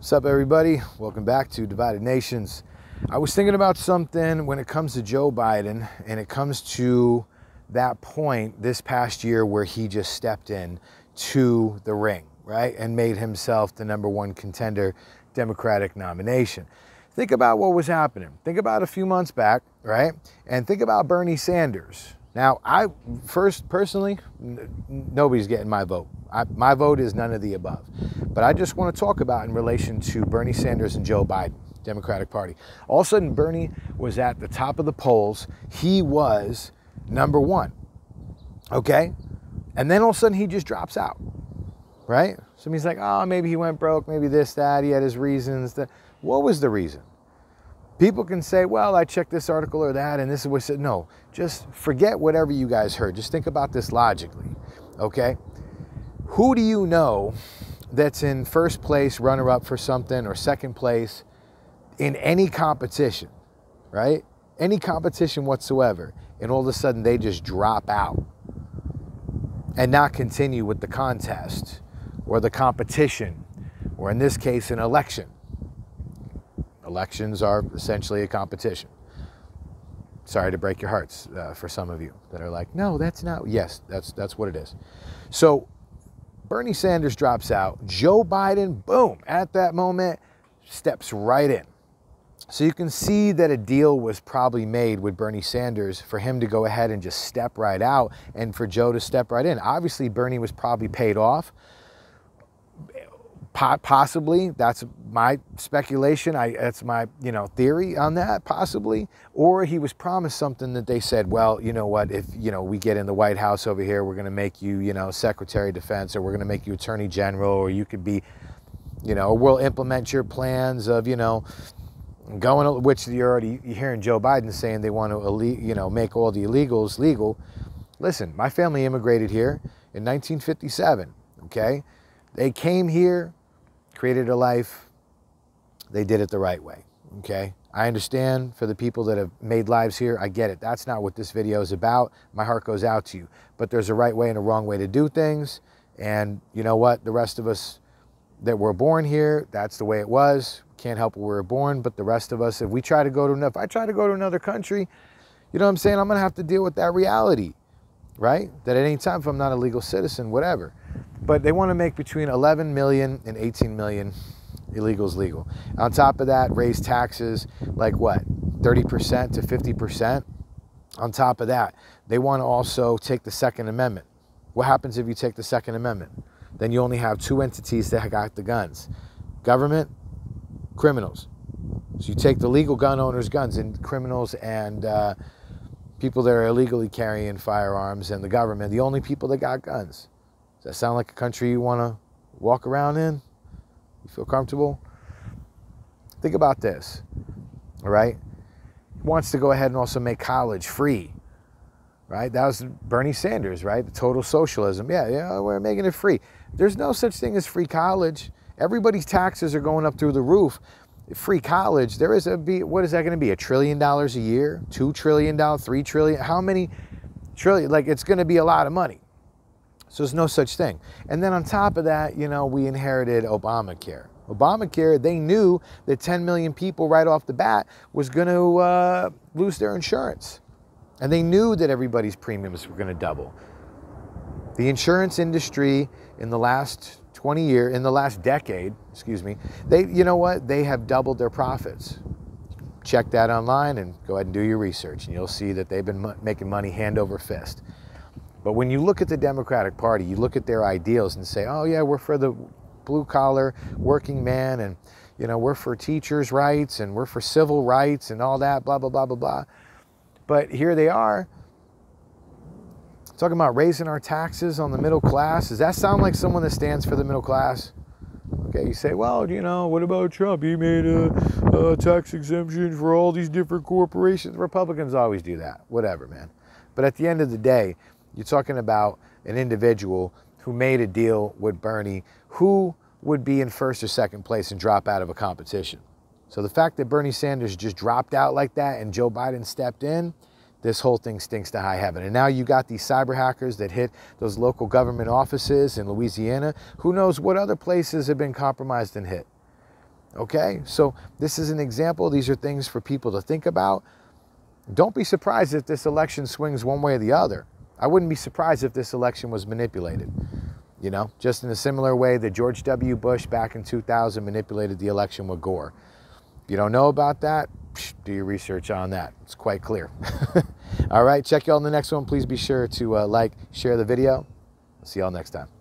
What's up, everybody? Welcome back to Divided Nations. I was thinking about something when it comes to Joe Biden, and it comes to that point this past year where he just stepped in to the ring, right? And made himself the #1 contender, Democratic nomination. Think about what was happening. Think about a few months back, right? And think about Bernie Sanders. Now, personally, nobody's getting my vote. My vote is none of the above. But I just want to talk about in relation to Bernie Sanders and Joe Biden, Democratic Party. All of a sudden, Bernie was at the top of the polls. He was #1, okay? And then all of a sudden, he just drops out, right? Somebody's like, oh, maybe he went broke, maybe this, that, he had his reasons. What was the reason? People can say, well, I checked this article or that, and this is what it said. No, just forget whatever you guys heard. Just think about this logically, okay? Who do you know that's in first place, runner-up for something, or second place in any competition, right? Any competition whatsoever, and all of a sudden they just drop out and not continue with the contest or the competition, or in this case, an election. Elections are essentially a competition. Sorry to break your hearts for some of you that are like, no, that's not. Yes, that's what it is. So Bernie Sanders drops out. Joe Biden, boom, at that moment, steps right in. So you can see that a deal was probably made with Bernie Sanders for him to go ahead and just step right out and for Joe to step right in. Obviously, Bernie was probably paid off. Possibly, that's my speculation. That's my theory on that, possibly. Or he was promised something that they said, well, you know what, if we get in the White House over here, we're going to make you Secretary of Defense, or we're going to make you Attorney General, or you could be, we'll implement your plans of going, which you're hearing Joe Biden saying they want to make all the illegals legal. Listen, my family immigrated here in 1957. Okay, they came here, created a life, they did it the right way, okay? I understand for the people that have made lives here, I get it. That's not what this video is about. My heart goes out to you. But there's a right way and a wrong way to do things. And you know what? The rest of us that were born here, that's the way it was. Can't help where we were born, but the rest of us, if I try to go to another country, you know what I'm saying? I'm gonna have to deal with that reality, right? That at any time, if I'm not a legal citizen, whatever. But they want to make between 11 million and 18 million illegals legal. On top of that, raise taxes like what? 30% to 50%. On top of that, they want to also take the Second Amendment. What happens if you take the Second Amendment? Then you only have two entities that got the guns. Government, criminals. So you take the legal gun owners' guns, and criminals and people that are illegally carrying firearms, and the government, the only people that got guns. Does that sound like a country you want to walk around in? You feel comfortable? Think about this, all right? He wants to go ahead and also make college free, right? That was Bernie Sanders, right? The total socialism. Yeah, we're making it free. There's no such thing as free college. Everybody's taxes are going up through the roof. Free college, what is that going to be? $1 trillion a year? $2 trillion? $3 trillion? How many trillion? Like, it's going to be a lot of money. So there's no such thing. And then on top of that, we inherited Obamacare. Obamacare, they knew that 10 million people right off the bat was going to lose their insurance. And they knew that everybody's premiums were going to double. The insurance industry in the last decade, they have doubled their profits. Check that online and go ahead and do your research, and you'll see that they've been making money hand over fist. But when you look at the Democratic Party, you look at their ideals and say, oh yeah, we're for the blue-collar working man, and we're for teachers' rights, and we're for civil rights and all that, blah, blah, blah, blah, blah. But here they are talking about raising our taxes on the middle class. Does that sound like someone that stands for the middle class? Okay, you say, well, what about Trump? He made a tax exemption for all these different corporations. Republicans always do that. Whatever, man. But at the end of the day, you're talking about an individual who made a deal with Bernie, who would be in first or second place and drop out of a competition. So the fact that Bernie Sanders just dropped out like that and Joe Biden stepped in, this whole thing stinks to high heaven. And now you got these cyber hackers that hit those local government offices in Louisiana. Who knows what other places have been compromised and hit? Okay, so this is an example. These are things for people to think about. Don't be surprised if this election swings one way or the other. I wouldn't be surprised if this election was manipulated. You know, just in a similar way that George W. Bush back in 2000 manipulated the election with Gore. If you don't know about that, do your research on that. It's quite clear. All right, check you all in the next one. Please be sure to like, share the video. See y'all next time.